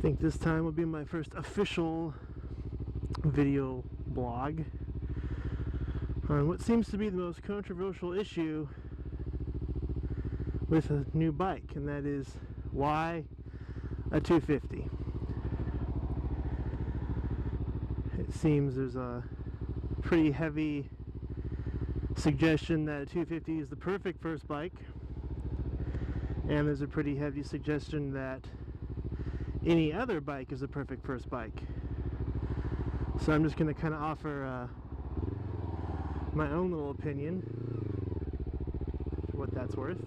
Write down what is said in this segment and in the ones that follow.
think this time will be my first official video blog on what seems to be the most controversial issue with a new bike, and that is why a 250. It seems there's a pretty heavy suggestion that a 250 is the perfect first bike, and there's a pretty heavy suggestion that any other bike is a perfect first bike. So I'm just going to kind of offer my own little opinion for what that's worth.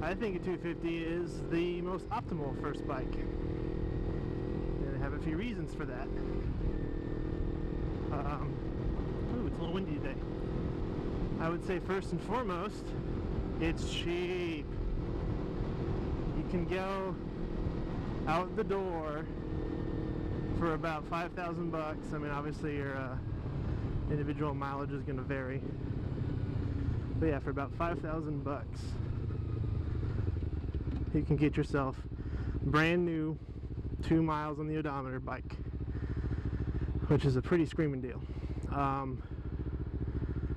I think a 250 is the most optimal first bike, and I have a few reasons for that. Ooh, it's a little windy today. I would say first and foremost, it's cheap. You can go out the door for about 5,000 bucks. I mean, obviously your individual mileage is going to vary, but yeah, for about 5,000 bucks, you can get yourself brand new 2 miles on the odometer bike, which is a pretty screaming deal.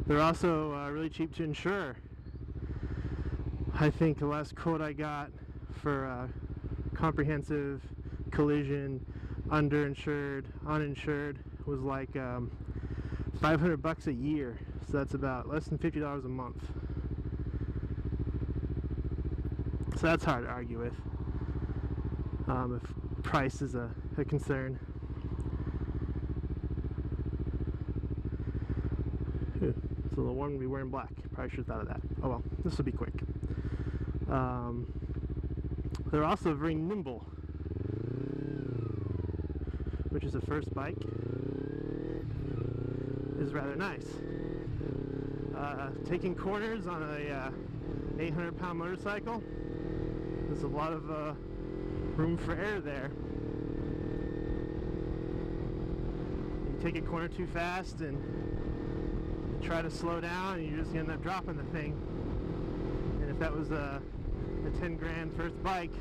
They're also really cheap to insure. I think the last quote I got for comprehensive, collision, underinsured, uninsured was like 500 bucks a year. So that's about less than $50 a month. So that's hard to argue with, if price is a concern. Ooh, it's a little warm to be wearing black. Probably should have thought of that. Oh well, this will be quick. They're also very nimble, which is a first bike, is rather nice. Taking corners on a 800-pound motorcycle, there's a lot of room for error there. You take a corner too fast and try to slow down, and you're just going to end up dropping the thing. And if that was a 10 grand first bike,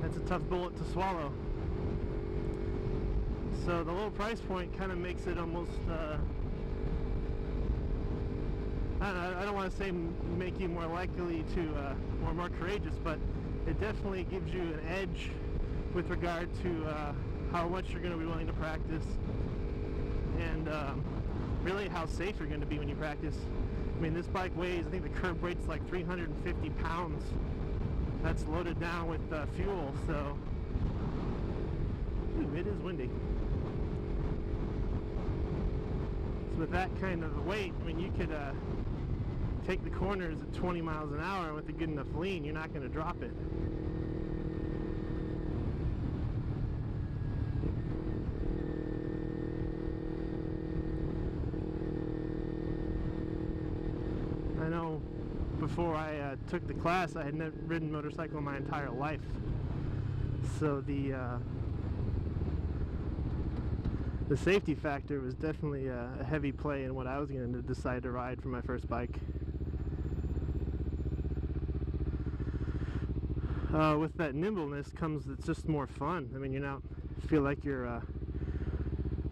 that's a tough bullet to swallow. So the low price point kind of makes it almost, I don't want to say make you more likely to, or more courageous, but it definitely gives you an edge with regard to how much you're going to be willing to practice, and really how safe you're going to be when you practice. I mean, this bike weighs, I think the curb weight's like 350 pounds. That's loaded down with fuel, so ooh, it is windy. So with that kind of weight, I mean, you could take the corners at 20 miles an hour with a good enough lean, you're not going to drop it. I know before I took the class, I had never ridden a motorcycle my entire life, so the safety factor was definitely a heavy play in what I was going to decide to ride for my first bike. With that nimbleness comes, it's just more fun. I mean, you know, feel like you're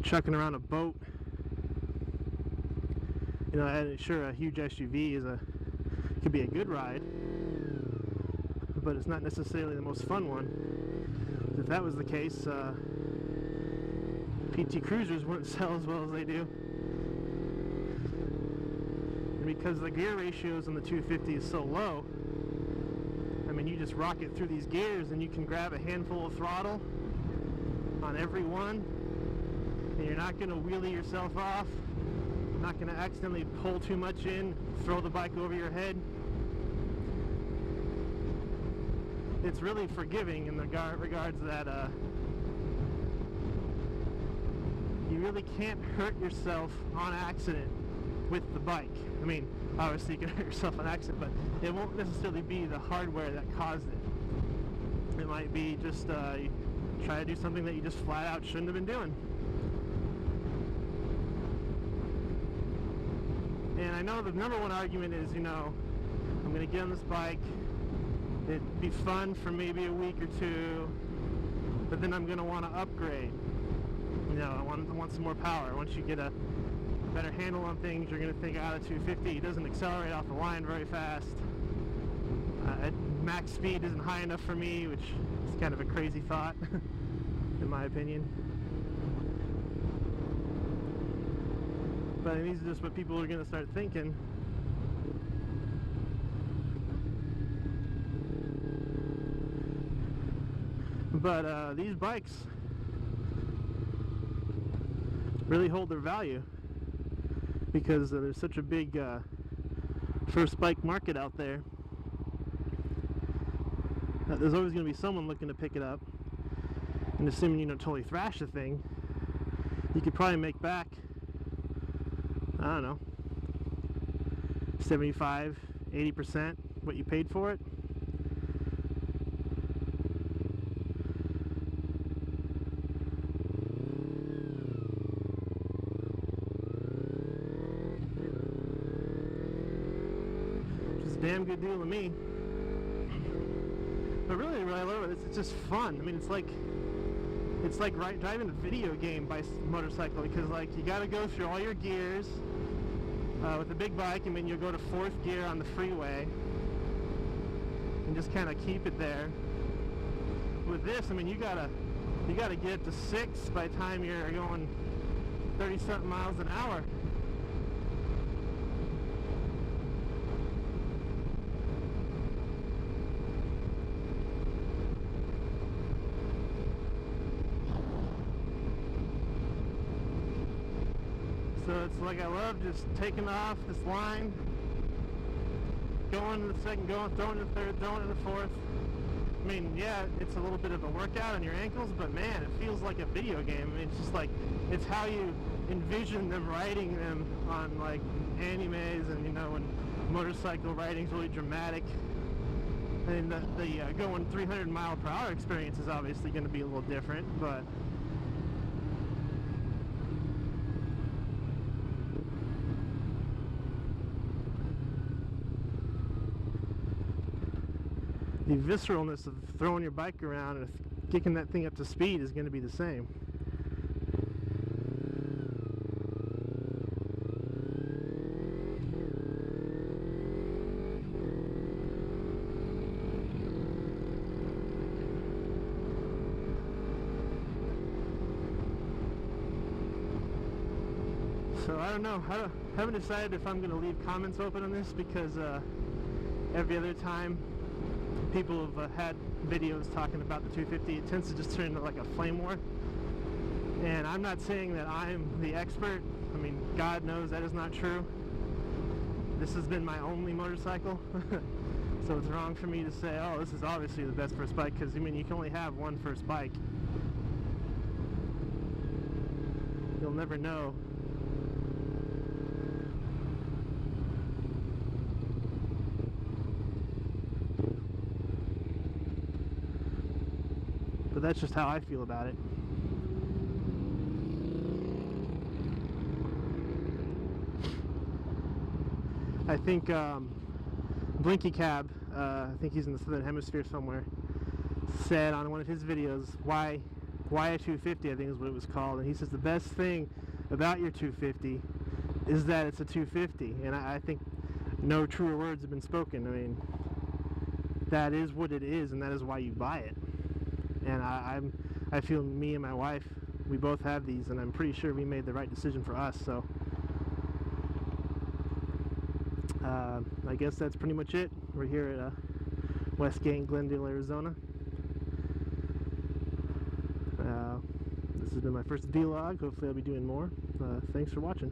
chucking around a boat. You know, and sure, a huge SUV could be a good ride, but it's not necessarily the most fun one. If that was the case, PT Cruisers wouldn't sell as well as they do. And because the gear ratios on the 250 is so low, I mean, you just rock it through these gears and you can grab a handful of throttle on every one, and you're not going to wheelie yourself off. Not going to accidentally pull too much in, throw the bike over your head. It's really forgiving in the regards that you really can't hurt yourself on accident with the bike. I mean, obviously you can hurt yourself on accident, but it won't necessarily be the hardware that caused it. It might be just you try to do something that you just flat out shouldn't have been doing. And I know the number one argument is, you know, I'm going to get on this bike, it'd be fun for maybe a week or two, but then I'm going to want to upgrade. You know, I want some more power. Once you get a better handle on things, you're going to think, the 250 doesn't accelerate off the line very fast. Max speed isn't high enough for me, which is kind of a crazy thought, in my opinion. But these are just what people are going to start thinking. But these bikes really hold their value because there's such a big first bike market out there. There's always going to be someone looking to pick it up, and assuming you don't totally thrash the thing, you could probably make back, I don't know, 75–80% what you paid for it. Which is a damn good deal to me. But really, what I love it is it's just fun. I mean, it's like driving a video game by motorcycle, because like you got to go through all your gears with a big bike. I mean, you'll go to 4th gear on the freeway and just kind of keep it there. With this, I mean, you gotta get up to 6 by the time you're going 30-something miles an hour. So it's like I love just taking off this line, going to the second, throwing to the third, throwing to the fourth. I mean, yeah, it's a little bit of a workout on your ankles, but man, it feels like a video game. I mean, it's just like, it's how you envision them riding them on like animes, and you know, when motorcycle riding's really dramatic. And the going 300-mile-per-hour experience is obviously going to be a little different, but the visceralness of throwing your bike around and kicking that thing up to speed is going to be the same. So I don't know. I haven't decided if I'm going to leave comments open on this, because every other time people have had videos talking about the 250, it tends to just turn into like a flame war. And I'm not saying that I'm the expert. I mean, God knows that is not true. This has been my only motorcycle. So it's wrong for me to say, oh, this is obviously the best first bike, because I mean, you can only have one first bike. You'll never know. But that's just how I feel about it. I think Blinky Cab, I think he's in the Southern Hemisphere somewhere, said on one of his videos, why a 250, I think is what it was called, and he says the best thing about your 250 is that it's a 250, and I think no truer words have been spoken. I mean, that is what it is, and that is why you buy it. And I feel me and my wife, we both have these, and I'm pretty sure we made the right decision for us. So I guess that's pretty much it. We're here at Westgate, Glendale, Arizona. This has been my first vlog. Hopefully I'll be doing more. Thanks for watching.